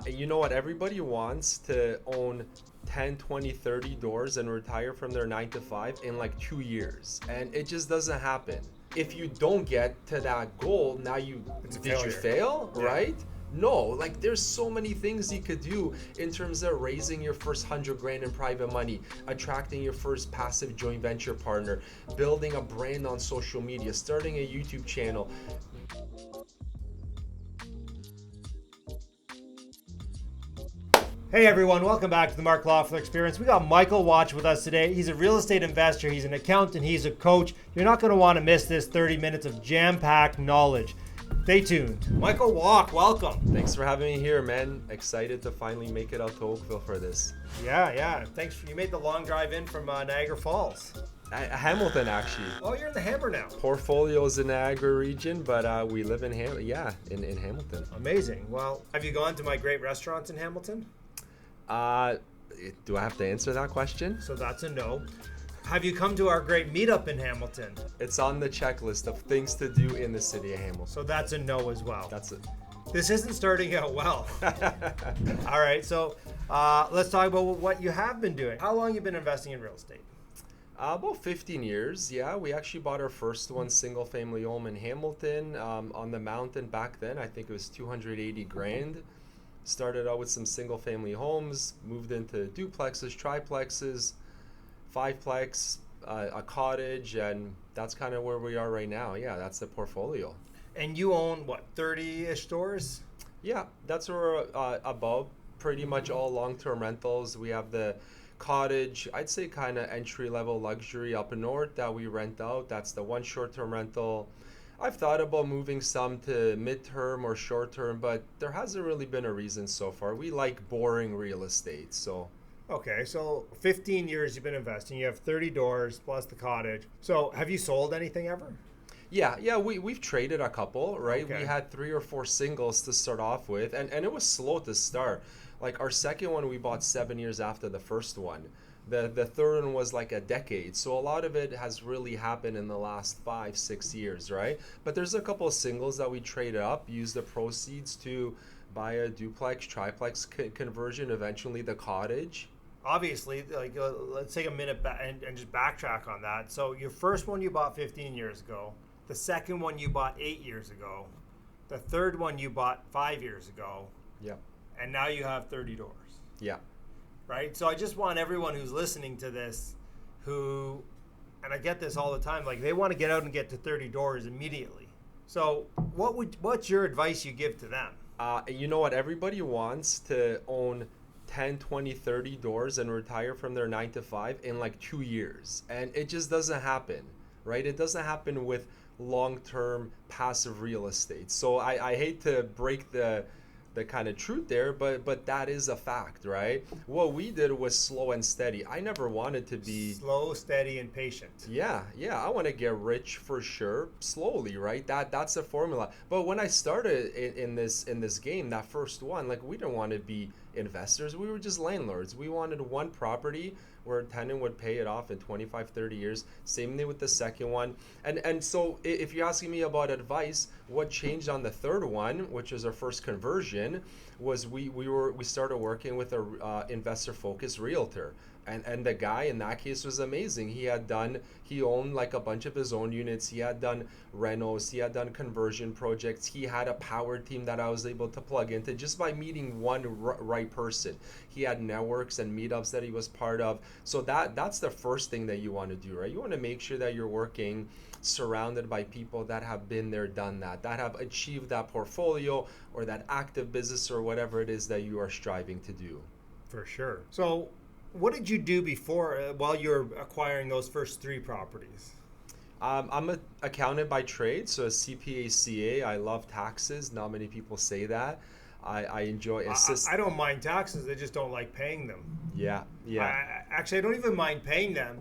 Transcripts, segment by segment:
You know what? Everybody wants to own 10, 20, 30 doors and retire from their 9 to 5 in like 2 years. And it just doesn't happen. If you don't get to that goal, now did you fail, Yeah. right? No, like there's so many things you could do in terms of raising your first 100 grand in private money, attracting your first passive joint venture partner, building a brand on social media, starting a YouTube channel. Hey everyone, welcome back to the Mark Loeffler Experience. We got Michal Wach with us today. He's a real estate investor, he's an accountant, he's a coach. You're not going to want to miss this 30 minutes of jam-packed knowledge. Stay tuned. Michal Wach, welcome. Thanks for having me here, man. Excited to finally make it out to Oakville for this. Yeah. Thanks. You made the long drive in from Niagara Falls. Hamilton, actually. Oh, you're in the Hammer now. Portfolio's in Niagara region, but we live in Hamilton. Amazing. Well, have you gone to my great restaurants in Hamilton? Do I have to answer that question? So that's a no. Have you come to our great meetup in Hamilton? It's on the checklist of things to do in the city of Hamilton. So that's a no as well. That's it. This isn't starting out well. All right, so let's talk about what you have been doing. How long have you been investing in real estate? About 15 years, yeah. We actually bought our first one, single family home in Hamilton on the mountain back then. I think it was 280 grand. Started out with some single family homes, moved into duplexes, triplexes, fiveplex, a cottage, and that's kind of where we are right now. Yeah, that's the portfolio. And you own, what, 30-ish stores? Yeah, that's where we're above. Pretty much all long-term rentals. We have the cottage, I'd say kind of entry-level luxury up north that we rent out. That's the one short-term rental. I've thought about moving some to mid-term or short-term, but there hasn't really been a reason so far. We like boring real estate, so... Okay, so 15 years you've been investing. You have 30 doors plus the cottage. So have you sold anything ever? Yeah, we've traded a couple, right? Okay. We had 3 or 4 singles to start off with, and it was slow to start. Like our second one we bought 7 years after the first one. The third one was like a decade. So a lot of it has really happened in the last 5-6 years, right? But there's a couple of singles that we traded up, used the proceeds to buy a duplex, triplex conversion, eventually the cottage. Obviously, let's take a minute and just backtrack on that. So your first one you bought 15 years ago. The second one you bought 8 years ago. The third one you bought 5 years ago. Yeah. And now you have 30 doors. Yeah. Right? So I just want everyone who's listening to this and I get this all the time, like they want to get out and get to 30 doors immediately. So what's your advice you give to them? You know what? Everybody wants to own 10, 20, 30 doors and retire from their 9 to 5 in like 2 years. And it just doesn't happen, right? It doesn't happen with long-term passive real estate. So I hate to break the kind of truth there, but that is a fact, right? What we did was slow and steady. I never wanted to be slow, steady, and patient. Yeah, I want to get rich for sure, slowly, right? That's the formula. But when I started in this game, that first one, like we didn't want to be investors. We were just landlords. We wanted one property where a tenant would pay it off in 25, 30 years. Same thing with the second one. And so if you're asking me about advice, what changed on the third one, which was our first conversion, was we started working with a investor focused realtor. And the guy in that case was amazing. He owned like a bunch of his own units. He had done renos. He had done conversion projects. He had a power team that I was able to plug into just by meeting one right person. He had networks and meetups that he was part of. So that's the first thing that you want to do, right? You want to make sure that you're working surrounded by people that have been there, done that have achieved that portfolio or that active business or whatever it is that you are striving to do. For sure. So what did you do before, while you're acquiring those first 3 properties? I'm an accountant by trade, so a CPA, CA. I love taxes. Not many people say that. I enjoy I don't mind taxes. I just don't like paying them. Yeah. Actually, I don't even mind paying them.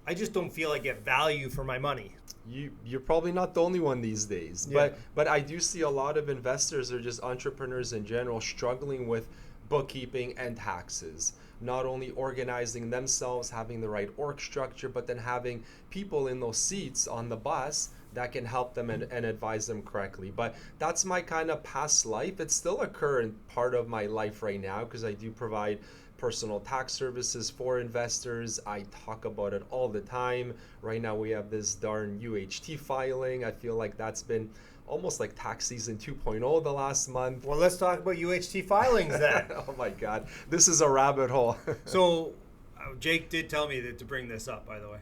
I just don't feel I get value for my money. You're probably not the only one these days. Yeah. But I do see a lot of investors or just entrepreneurs in general struggling with bookkeeping and taxes. Not only organizing themselves, having the right org structure, but then having people in those seats on the bus that can help them and advise them correctly. But that's my kind of past life. It's still a current part of my life right now because I do provide personal tax services for investors. I talk about it all the time. Right now we have this darn UHT filing. I feel like that's been almost like tax season 2.0 the last month. Well, let's talk about UHT filings then. Oh my God, this is a rabbit hole. So Jake did tell me to bring this up, by the way.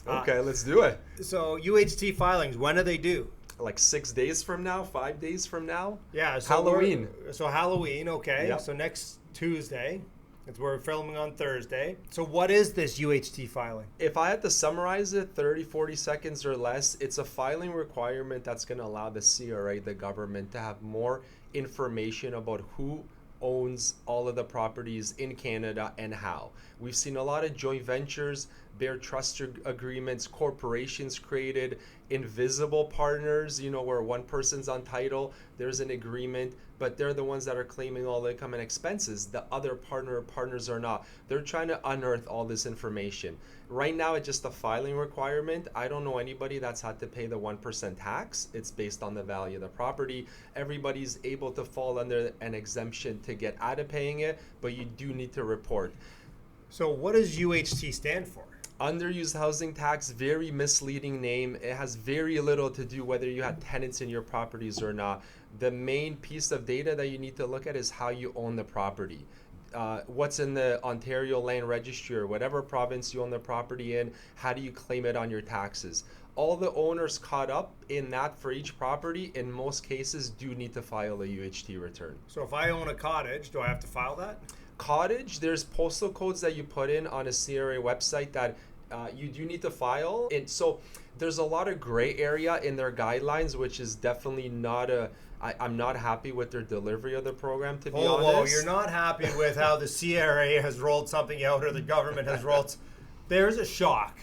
Okay, let's do it. So UHT filings, when do they due? Like 6 days from now, 5 days from now? Yeah, so Halloween. Halloween, okay. Yep. So next Tuesday. We're filming on Thursday. So what is this UHT filing? If I had to summarize it 30, 40 seconds or less, it's a filing requirement that's going to allow the CRA, the government, to have more information about who owns all of the properties in Canada and how. We've seen a lot of joint ventures, bare trust agreements, corporations created, invisible partners, where one person's on title, there's an agreement, but they're the ones that are claiming all the income and expenses. The other partners are not. They're trying to unearth all this information. Right now, it's just a filing requirement. I don't know anybody that's had to pay the 1% tax. It's based on the value of the property. Everybody's able to fall under an exemption to get out of paying it, but you do need to report. So what does UHT stand for? Underused housing tax, very misleading name. It has very little to do whether you had tenants in your properties or not. The main piece of data that you need to look at is how you own the property. What's in the Ontario Land Registry or whatever province you own the property in, how do you claim it on your taxes? All the owners caught up in that for each property, in most cases, do need to file a UHT return. So if I own a cottage, do I have to file that? Cottage, there's postal codes that you put in on a CRA website that you do need to file. And so there's a lot of gray area in their guidelines, which is definitely not I'm not happy with their delivery of the program, to be honest. Whoa, you're not happy with how the CRA has rolled something out or the government has rolled. There's a shock.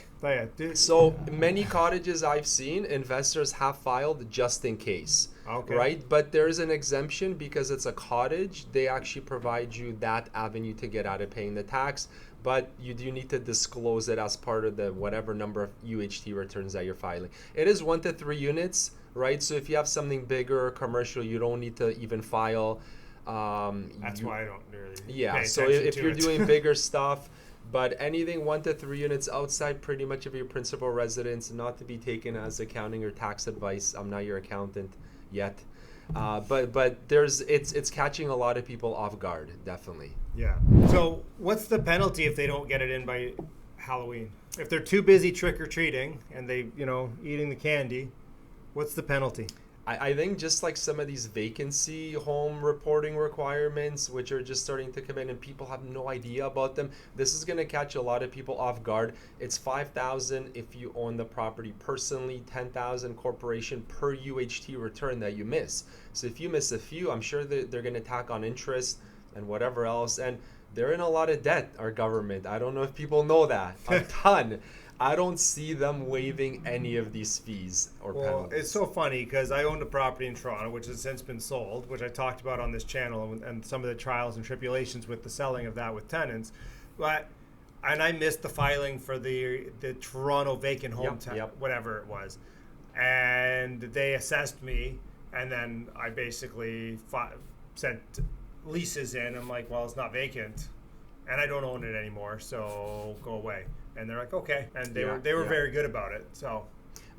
So many cottages I've seen, investors have filed just in case. Okay. Right? But there's an exemption because it's a cottage. They actually provide you that avenue to get out of paying the tax. But you do need to disclose it as part of the whatever number of UHT returns that you're filing. It is 1 to 3 units, right? So if you have something bigger or commercial, you don't need to even file. That's why I don't really Yeah, pay so attention if to you're it. doing bigger stuff, but anything 1 to 3 units outside pretty much of your principal residence, not to be taken as accounting or tax advice. I'm not your accountant yet. But it's catching a lot of people off guard, definitely. Yeah. So what's the penalty if they don't get it in by Halloween? If they're too busy trick-or-treating and they, eating the candy, what's the penalty? I think just like some of these vacancy home reporting requirements, which are just starting to come in and people have no idea about them, this is going to catch a lot of people off guard. It's $5,000 if you own the property personally, $10,000 corporation per UHT return that you miss. So if you miss a few, I'm sure that they're going to tack on interest and whatever else. And they're in a lot of debt, our government. I don't know if people know that. A ton. I don't see them waiving any of these fees or penalties. It's so funny because I owned a property in Toronto, which has since been sold, which I talked about on this channel, and some of the trials and tribulations with the selling of that with tenants. And I missed the filing for the Toronto vacant home whatever it was. And they assessed me, and then I basically sent leases in. I'm like, well, it's not vacant, and I don't own it anymore, so go away. And they're like, okay. And they were very good about it. So,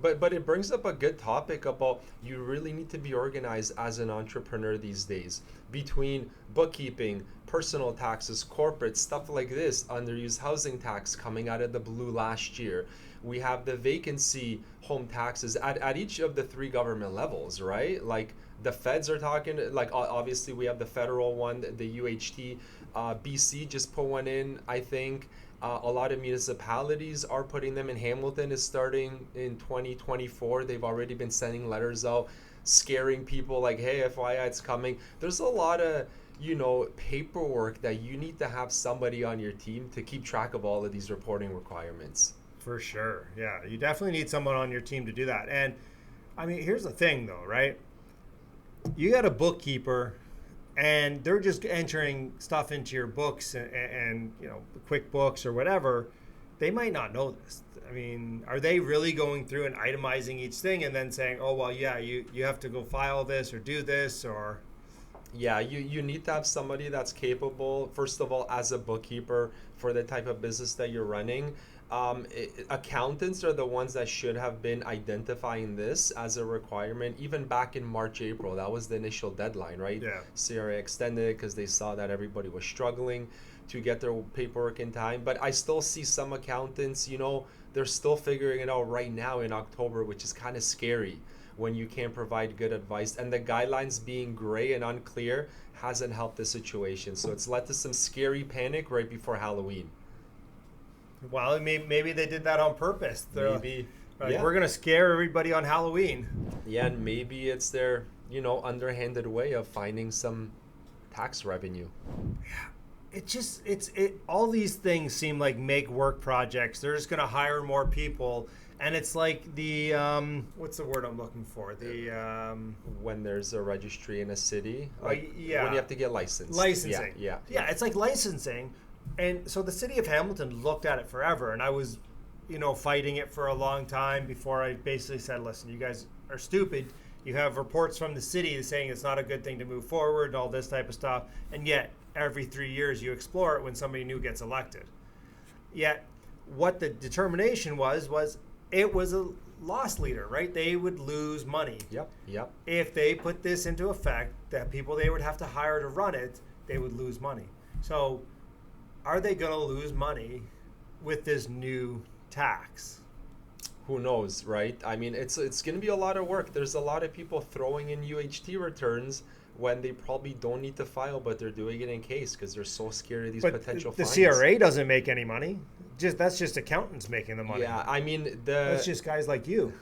but it brings up a good topic about you really need to be organized as an entrepreneur these days, between bookkeeping, personal taxes, corporate stuff like this, underused housing tax coming out of the blue last year. We have the vacancy home taxes at each of the 3 government levels, right? Like the feds are talking, like obviously we have the federal one, the UHT. BC just put one in, I think. A lot of municipalities are putting them in. Hamilton is starting in 2024. They've already been sending letters out, scaring people like, hey, FYI, it's coming. There's a lot of, paperwork that you need to have somebody on your team to keep track of all of these reporting requirements. For sure. Yeah, you definitely need someone on your team to do that. And, I mean, here's the thing, though, right? You got a bookkeeper, and they're just entering stuff into your books and QuickBooks or whatever, they might not know this. I mean, are they really going through and itemizing each thing and then saying, oh, well, yeah, you have to go file this or do this or... Yeah, you need to have somebody that's capable, first of all, as a bookkeeper for the type of business that you're running. Accountants are the ones that should have been identifying this as a requirement even back in March, April. That was the initial deadline, right? Yeah. CRA extended it because they saw that everybody was struggling to get their paperwork in time. But I still see some accountants, they're still figuring it out right now in October, which is kind of scary when you can't provide good advice. And the guidelines being gray and unclear hasn't helped the situation. So it's led to some scary panic right before Halloween. Well, maybe they did that on purpose. Maybe. Like, yeah. We're going to scare everybody on Halloween. Yeah, and maybe it's their, underhanded way of finding some tax revenue. Yeah. All these things seem like make work projects. They're just going to hire more people. And it's like the, what's the word I'm looking for? When there's a registry in a city. Yeah. When you have to get licensed. Licensing. Yeah. It's like licensing. And so the city of Hamilton looked at it forever. And I was, fighting it for a long time before I basically said, listen, you guys are stupid. You have reports from the city saying it's not a good thing to move forward and all this type of stuff. And yet, every 3 years you explore it when somebody new gets elected. Yet, what the determination was it was a loss leader, right? They would lose money. Yep. If they put this into effect, that people they would have to hire to run it, they would lose money. So are they going to lose money with this new tax? Who knows, right? I mean, it's going to be a lot of work. There's a lot of people throwing in UHT returns when they probably don't need to file, but they're doing it in case because they're so scared of these potential fines. The CRA doesn't make any money. That's just accountants making the money. Yeah, I mean, that's just guys like you.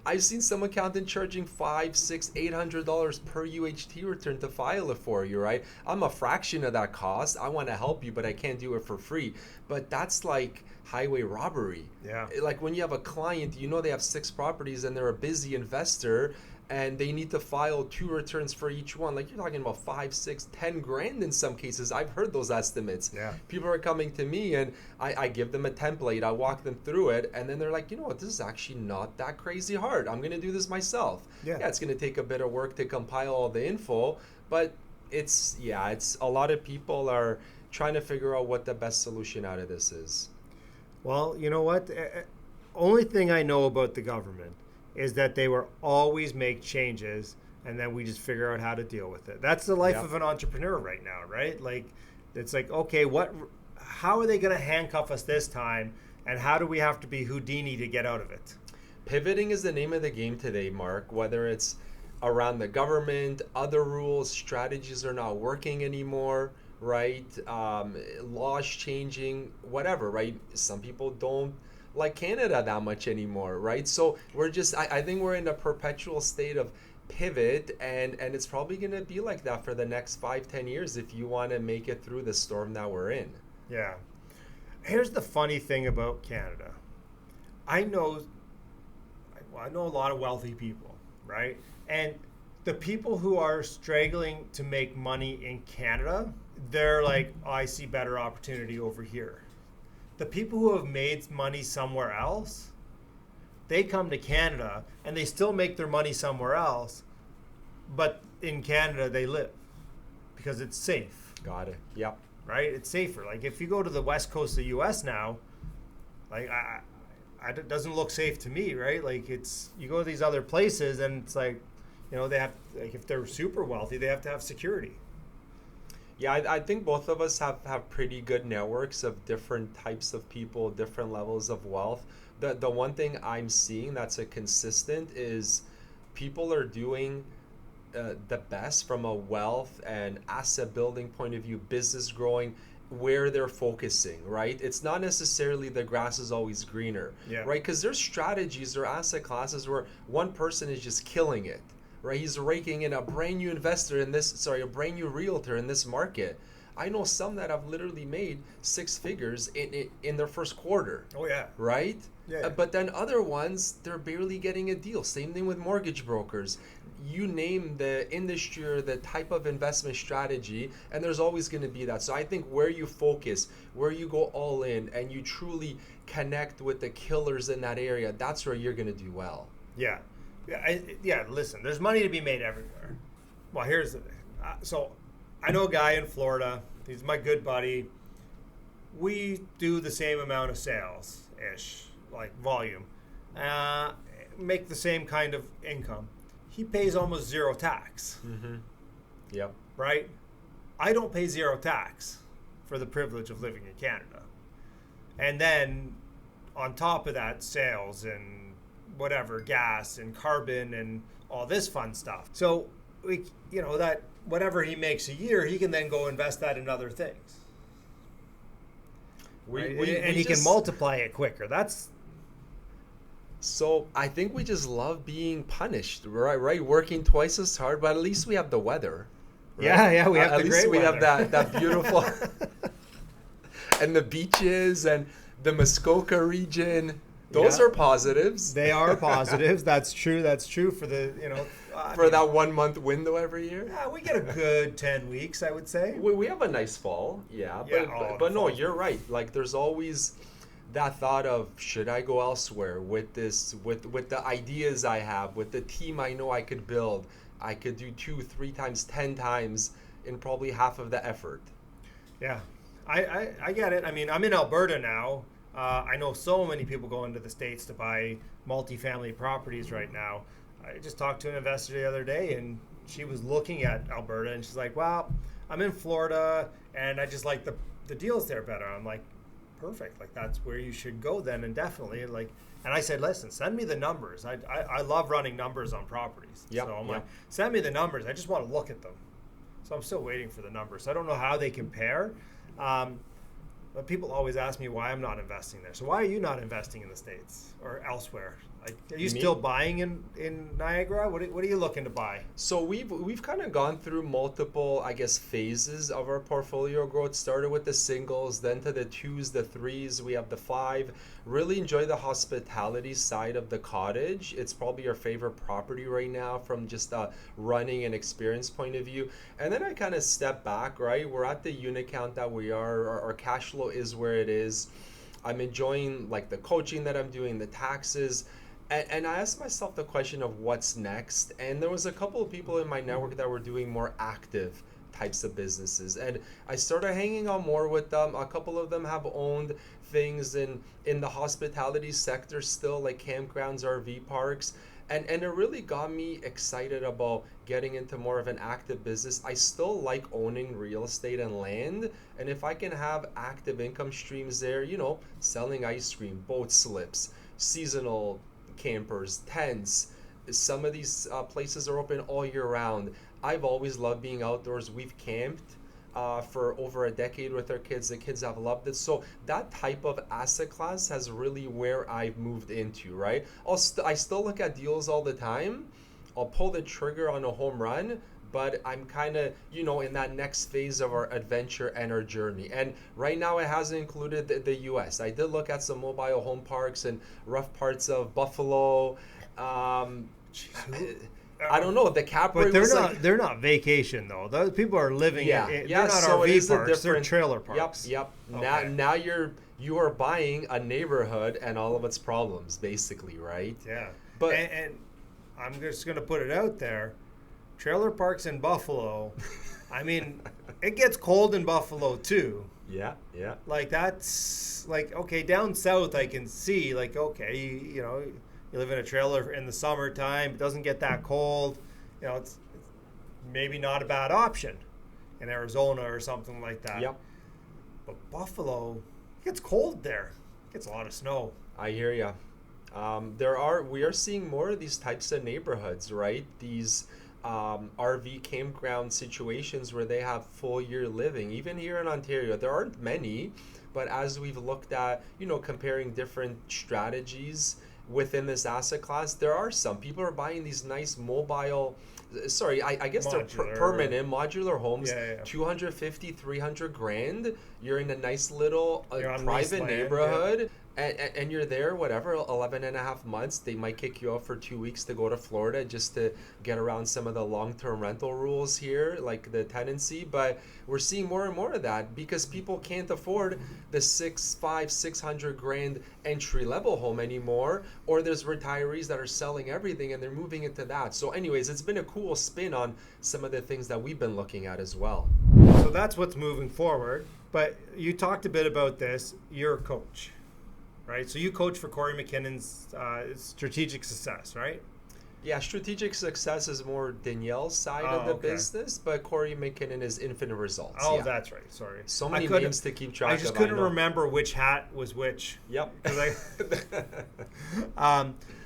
I've seen some accountant charging $500, $600, $800 per UHT return to file it for you, right? I'm a fraction of that cost. I want to help you, but I can't do it for free. But that's like highway robbery. Yeah. Like when you have a client, they have 6 properties and they're a busy investor and they need to file 2 returns for each one. Like you're talking about 5, 6, 10 grand in some cases. I've heard those estimates. Yeah. People are coming to me and I give them a template. I walk them through it. And then they're like, this is actually not that crazy hard. I'm going to do this myself. Yeah, it's going to take a bit of work to compile all the info. But it's a lot of people are trying to figure out what the best solution out of this is. Well, you know what? Only thing I know about the government is that they will always make changes and then we just figure out how to deal with it. That's the life of an entrepreneur right now, right? Like, it's like, okay, how are they going to handcuff us this time? And how do we have to be Houdini to get out of it? Pivoting is the name of the game today, Mark. Whether it's around the government, other rules, strategies are not working anymore, right? Laws changing, whatever, right? Some people don't like Canada that much anymore, right? So we're just, I think we're in a perpetual state of pivot and it's probably going to be like that for the next 5-10 years if you want to make it through the storm that we're in. Yeah. Here's the funny thing about Canada. I know a lot of wealthy people, right? And the people who are struggling to make money in Canada, they're like, I see better opportunity over here. The people who have made money somewhere else, they come to Canada and they still make their money somewhere else, but in Canada they live because it's safe. Got it. Yep. Right? It's safer. Like if you go to the west coast of the U.S. now, like it doesn't look safe to me, right? Like you go to these other places and it's like, they have, like if they're super wealthy, they have to have security. Yeah, I think both of us have pretty good networks of different types of people, different levels of wealth. The one thing I'm seeing that's a consistent is people are doing the best from a wealth and asset building point of view, business growing, where they're focusing, right? It's not necessarily the grass is always greener, right? Because there's strategies or asset classes where one person is just killing it. Right, he's raking in a brand new investor in this, a brand new realtor in this market. I know some that have literally made six figures in their first quarter. Oh yeah. Right? Yeah. But then other ones, they're barely getting a deal. Same thing with mortgage brokers. You name the industry or the type of investment strategy, and there's always going to be that. So I think where you focus, where you go all in, and you truly connect with the killers in that area, that's where you're going to do well. Yeah. Yeah, listen, there's money to be made everywhere. Well, here's the thing. So I know a guy in Florida. He's my good buddy. We do the same amount of sales-ish, like volume. Make the same kind of income. He pays almost zero tax. Mm-hmm. Yep. Right? I don't pay zero tax for the privilege of living in Canada. And then on top of that, sales and whatever, gas and carbon and all this fun stuff. So, that whatever he makes a year, he can then go invest that in other things. He can multiply it quicker. So I think we just love being punished, right? Working twice as hard, but at least we have the weather. Right? Yeah, we have the great weather. At least we have that beautiful, and the beaches and the Muskoka region. Those are positives. They are positives. That's true. That's true for the, for that 1 month window every year. Yeah, we get a good 10 weeks, I would say. We have a nice fall. Yeah, but no, you're right. Like there's always that thought of, should I go elsewhere with this, with the ideas I have, with the team I know I could build. I could do 2, 3 times, 10 times in probably half of the effort. Yeah, I get it. I mean, I'm in Alberta now. I know so many people go into the States to buy multifamily properties right now. I just talked to an investor the other day, and she was looking at Alberta, and she's like, well, I'm in Florida, and I just like the deals there better. I'm like, perfect. Like, that's where you should go then, and definitely. And I said, listen, send me the numbers. I love running numbers on properties. Yep, so I'm like, send me the numbers. I just want to look at them. So I'm still waiting for the numbers. I don't know how they compare. But people always ask me why I'm not investing there. So why are you not investing in the States or elsewhere? Are you still buying in Niagara? What are you looking to buy? So we've kind of gone through multiple, I guess, phases of our portfolio growth. Started with the singles, then to the 2s, the 3s. We have the 5. Really enjoy the hospitality side of the cottage. It's probably our favorite property right now from just a running and experience point of view. And then I kind of step back, right? We're at the unit count that we are. Our cash flow is where it is. I'm enjoying like the coaching that I'm doing, the taxes. And I asked myself the question of what's next. And there was a couple of people in my network that were doing more active types of businesses. And I started hanging out more with them. A couple of them have owned things in the hospitality sector still, like campgrounds, RV parks. And it really got me excited about getting into more of an active business. I still like owning real estate and land. And if I can have active income streams there, selling ice cream, boat slips, seasonal campers, tents. Some of these places are open all year round. I've always loved being outdoors. We've camped for over a decade with our kids. The kids have loved it. So that type of asset class has really where I've moved into, right? I still look at deals all the time. I'll pull the trigger on a home run, but I'm kind of, in that next phase of our adventure and our journey. And right now it hasn't included the US. I did look at some mobile home parks in rough parts of Buffalo. I don't know, the cap rate. But they're not vacation though. Those people are living they're not so RV parks, they're trailer parks. Yep. Okay. Now you are buying a neighborhood and all of its problems, basically, right? Yeah. But and I'm just gonna put it out there. Trailer parks in Buffalo, I mean, it gets cold in Buffalo too. Yeah. Like that's like, okay, down south I can see, like, okay, you live in a trailer in the summertime, it doesn't get that cold. It's maybe not a bad option in Arizona or something like that. Yep. But Buffalo, it gets cold there. It gets a lot of snow. I hear you. We are seeing more of these types of neighborhoods, right? These RV campground situations where they have full year living. Even here in Ontario, there aren't many, but as we've looked at, comparing different strategies within this asset class, there are some people are buying these nice mobile, sorry, I guess they're permanent modular homes, Yeah, yeah. 250, 300 grand. You're in a nice little You're on leased private land, neighborhood. And you're there, whatever, 11 and a half months. They might kick you out for 2 weeks to go to Florida just to get around some of the long-term rental rules here, like the tenancy. But we're seeing more and more of that because people can't afford the 600 grand entry-level home anymore, or there's retirees that are selling everything and they're moving into that. So anyways, it's been a cool spin on some of the things that we've been looking at as well. So that's what's moving forward. But you talked a bit about this. You're a coach, right? So you coach for Corey McKinnon's strategic success, right? Yeah, strategic success is more Danielle's side of the business, but Corey McKinnon is infinite results. Oh, yeah. That's right. Sorry. So many names to keep track of. I just couldn't remember which hat was which. Yep.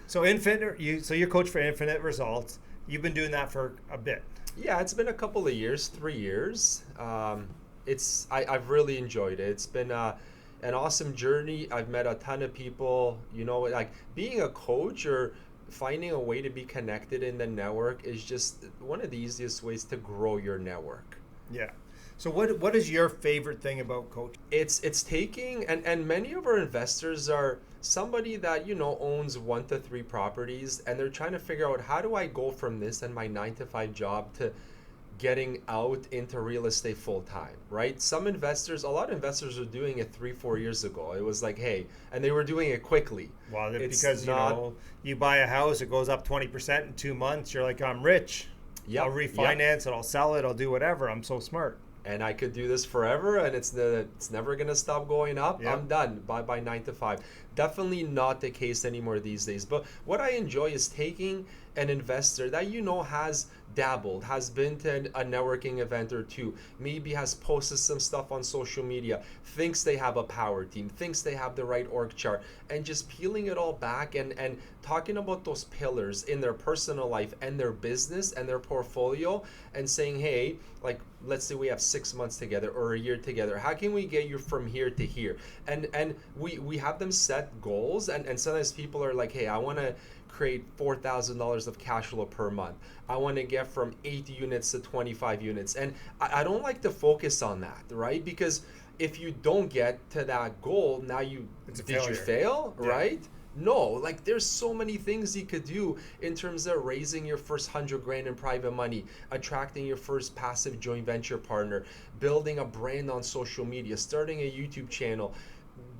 So Infinite, so you're coach for Infinite Results. You've been doing that for a bit. Yeah, it's been a couple of years, 3 years. I've really enjoyed it. It's been an awesome journey. I've met a ton of people. You know, like being a coach or finding a way to be connected in the network is just one of the easiest ways to grow your network. Yeah. So what is your favorite thing about coaching? It's taking, and many of our investors are somebody that, you know, owns 1 to 3 properties, and they're trying to figure out, how do I go from this and my 9 to 5 job to getting out into real estate full time, right? A lot of investors were doing it 3-4 years ago. It was like, hey, and they were doing it quickly. Well, because you buy a house, it goes up 20% in 2 months. You're like, I'm rich. Yep, I'll refinance it. I'll sell it. I'll do whatever. I'm so smart. And I could do this forever, and it's never gonna stop going up. Yep. I'm done by 9 to 5. Definitely not the case anymore these days. But what I enjoy is taking an investor that, you know, has dabbled, has been to a networking event or two, maybe has posted some stuff on social media, thinks they have a power team, thinks they have the right org chart, and just peeling it all back and talking about those pillars in their personal life and their business and their portfolio, and saying, hey, like, let's say we have 6 months together or a year together. How can we get you from here to here? And we have them set goals, and sometimes people are like, hey, I want to create $4,000 of cash flow per month. I want to get from 8 units to 25 units. And I don't like to focus on that, right? Because if you don't get to that goal, now you fail, yeah. Right? No, like there's so many things you could do in terms of raising your first 100 grand in private money, attracting your first passive joint venture partner, building a brand on social media, starting a YouTube channel,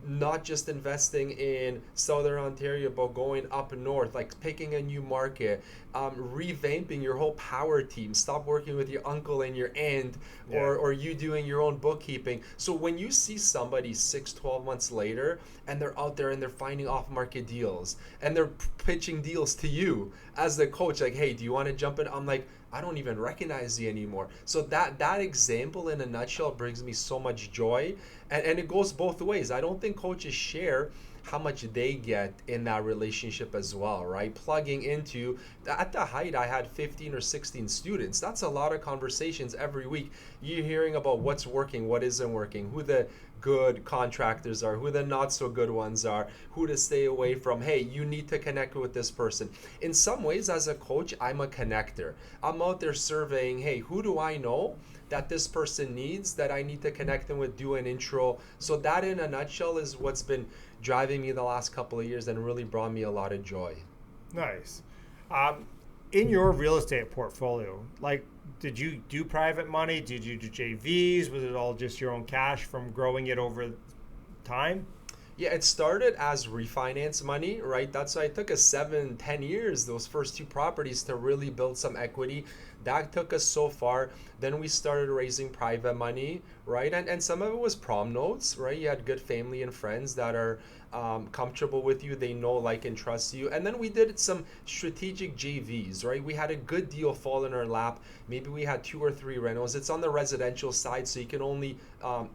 not just investing in Southern Ontario, but going up north, like picking a new market, revamping your whole power team, stop working with your uncle and your aunt, or you doing your own bookkeeping. So when you see somebody 6-12 months later and they're out there and they're finding off-market deals and they're pitching deals to you as the coach, like, hey, do you want to jump in? I'm like, I don't even recognize you anymore. So that example in a nutshell brings me so much joy. And it goes both ways. I don't think coaches share how much they get in that relationship as well, right? Plugging into, at the height, I had 15 or 16 students. That's a lot of conversations every week. You're hearing about what's working, what isn't working, who the good contractors are, who the not so good ones are, who to stay away from. Hey, you need to connect with this person. In some ways, as a coach, I'm a connector. I'm out there surveying, hey, who do I know that this person needs that I need to connect them with, do an intro. So that in a nutshell is what's been driving me the last couple of years and really brought me a lot of joy. Nice. In your real estate portfolio, like, did you do private money? Did you do JVs? Was it all just your own cash from growing it over time? Yeah, it started as refinance money, right? That's why it took us 7-10 years, those first 2 properties, to really build some equity. That took us so far. Then we started raising private money, right? And some of it was prom notes, right? You had good family and friends that are comfortable with you. They know, like, and trust you. And then we did some strategic JVs, right? We had a good deal fall in our lap. Maybe we had 2 or 3 rentals. It's on the residential side, so you can only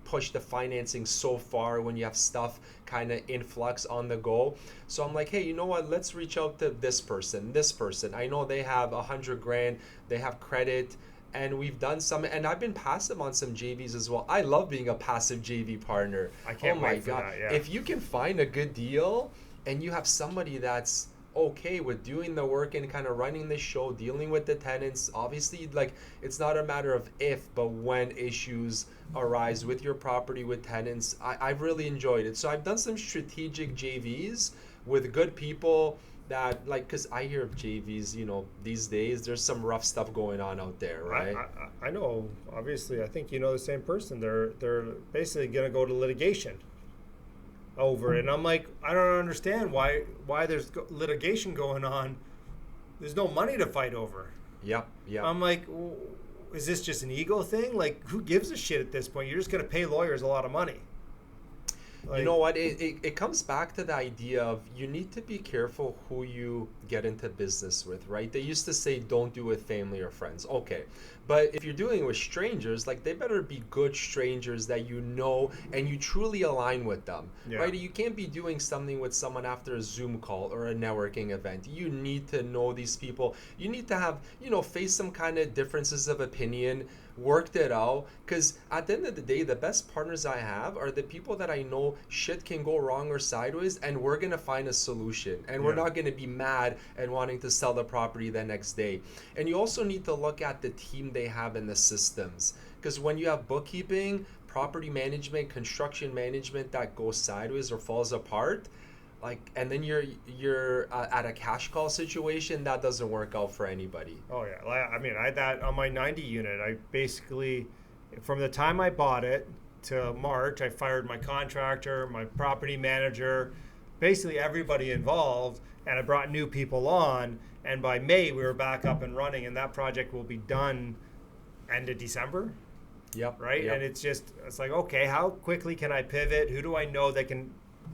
push the financing so far when you have stuff kind of influx on the go. So I'm like, hey, you know what? Let's reach out to this person. I know they have 100 grand. They have credit. And we've done some, and I've been passive on some JVs as well. I love being a passive JV partner. I can't wait for that, yeah. If you can find a good deal and you have somebody that's okay with doing the work and kind of running the show, dealing with the tenants. Obviously, like, it's not a matter of if, but when issues arise with your property, with tenants. I've really enjoyed it. So I've done some strategic JVs with good people that, like, because I hear of JVs, these days there's some rough stuff going on out there, right? I know. Obviously, I think you know the same person. They're basically going to go to litigation over it. And I'm like, I don't understand why there's litigation going on. There's no money to fight over. Yeah, yeah. I'm like, is this just an ego thing? Like, who gives a shit at this point? You're just going to pay lawyers a lot of money. Like, you know what? It comes back to the idea of you need to be careful who you get into business with, right? They used to say don't do it with family or friends. Okay. But if you're doing it with strangers, like, they better be good strangers that you know and you truly align with them, right? You can't be doing something with someone after a Zoom call or a networking event. You need to know these people. You need to have, face some kind of differences of opinion, worked it out, because at the end of the day, the best partners I have are the people that I know shit can go wrong or sideways, and we're gonna find a solution, and we're not gonna be mad and wanting to sell the property the next day. And you also need to look at the team they have in the systems, because when you have bookkeeping, property management, construction management that goes sideways or falls apart, like, and then you're at a cash call situation, that doesn't work out for anybody. Oh yeah, I mean, I had that on my 90 unit. I basically, from the time I bought it to March, I fired my contractor, my property manager, basically everybody involved, and I brought new people on. And by May, we were back up and running, and that project will be done end of December. Yep. Right. Yep. And it's like, okay, how quickly can I pivot? Who do I know that can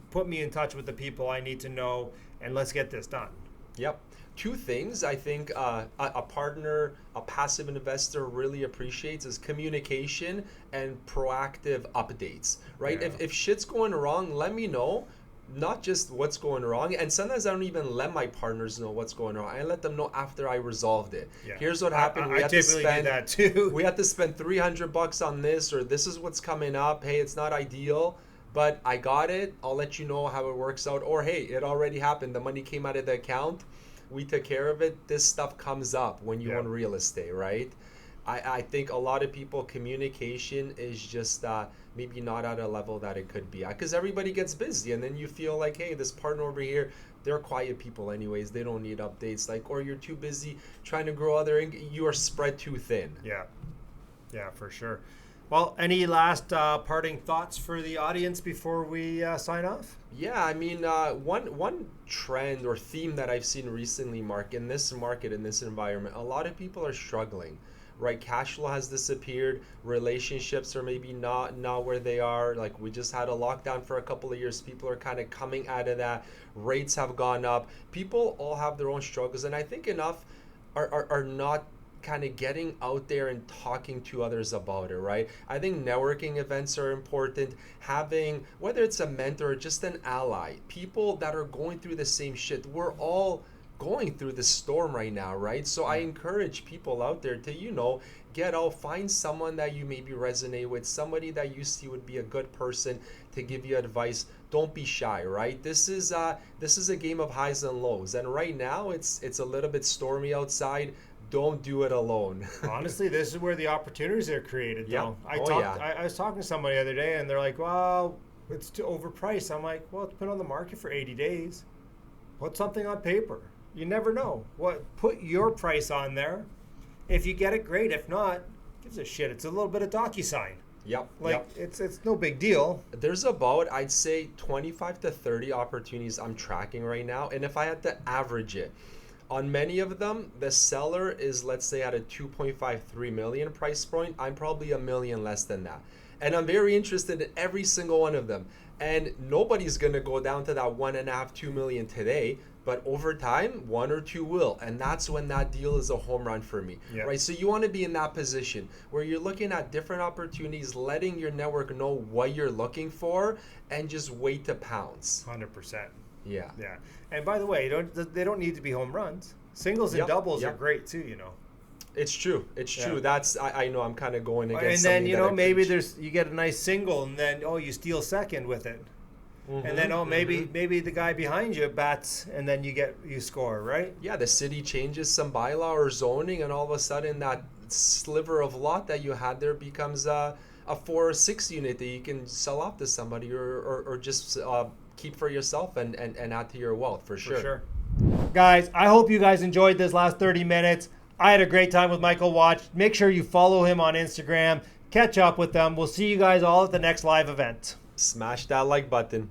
put me in touch with the people I need to know, and let's get this done. Yep. Two things I think a partner, a passive investor really appreciates is communication and proactive updates, right? Yeah. If shit's going wrong, let me know. Not just what's going wrong, and sometimes I don't even let my partners know what's going on. I let them know after I resolved it. Yeah. Here's what happened. I typically do that too. We had to spend $300 on this, or this is what's coming up. Hey, it's not ideal, but I got it. I'll let you know how it works out. Or hey, it already happened. The money came out of the account. We took care of it. This stuff comes up when you own real estate, right? I think a lot of people, communication is just maybe not at a level that it could be at, because everybody gets busy, and then you feel like, hey, this partner over here, they're quiet people anyways, they don't need updates, like, or you're too busy trying to grow you are spread too thin. Yeah, for sure. Well, any last parting thoughts for the audience before we sign off? Yeah, I mean, one trend or theme that I've seen recently, Mark, in this market, in this environment, a lot of people are struggling, right? Cash flow has disappeared. Relationships are maybe not where they are. Like, we just had a lockdown for a couple of years. People are kind of coming out of that. Rates have gone up. People all have their own struggles, and I think enough are not kind of getting out there and talking to others about it, right? I think networking events are important. Having, whether it's a mentor or just an ally, people that are going through the same shit. We're all going through the storm right now, right? So I encourage people out there to, get out, find someone that you maybe resonate with, somebody that you see would be a good person to give you advice. Don't be shy, right? This is a game of highs and lows, and right now it's a little bit stormy outside. Don't do it alone. Honestly, this is where the opportunities are created, though. Yep. I was talking to somebody the other day, and they're like, well, it's too overpriced. I'm like, well, it's been on the market for 80 days. Put something on paper. You never know. Put your price on there. If you get it, great. If not, gives a shit. It's a little bit of DocuSign. Yep. It's no big deal. There's about, I'd say, 25 to 30 opportunities I'm tracking right now. And if I had to average it, on many of them, the seller is, let's say, at a 2.53 million price point. I'm probably $1 million less than that. And I'm very interested in every single one of them. And nobody's going to go down to that 1.5, 2 million today. But over time, one or two will. And that's when that deal is a home run for me, right? So you want to be in that position where you're looking at different opportunities, letting your network know what you're looking for, and just wait to pounce. 100%. Yeah. And by the way, they don't need to be home runs. Singles and doubles are great too, It's true. That's, I know I'm kind of going against. And then maybe you get a nice single, and then you steal second with it. and then maybe the guy behind you bats, and then you score, right? Yeah, the city changes some bylaw or zoning, and all of a sudden that sliver of lot that you had there becomes a 4 or 6 unit that you can sell off to somebody, or just keep for yourself and add to your wealth for sure. For sure. Guys, I hope you guys enjoyed this last 30 minutes. I had a great time with Michal Wach. Make sure you follow him on Instagram. Catch up with them. We'll see you guys all at the next live event. Smash that like button.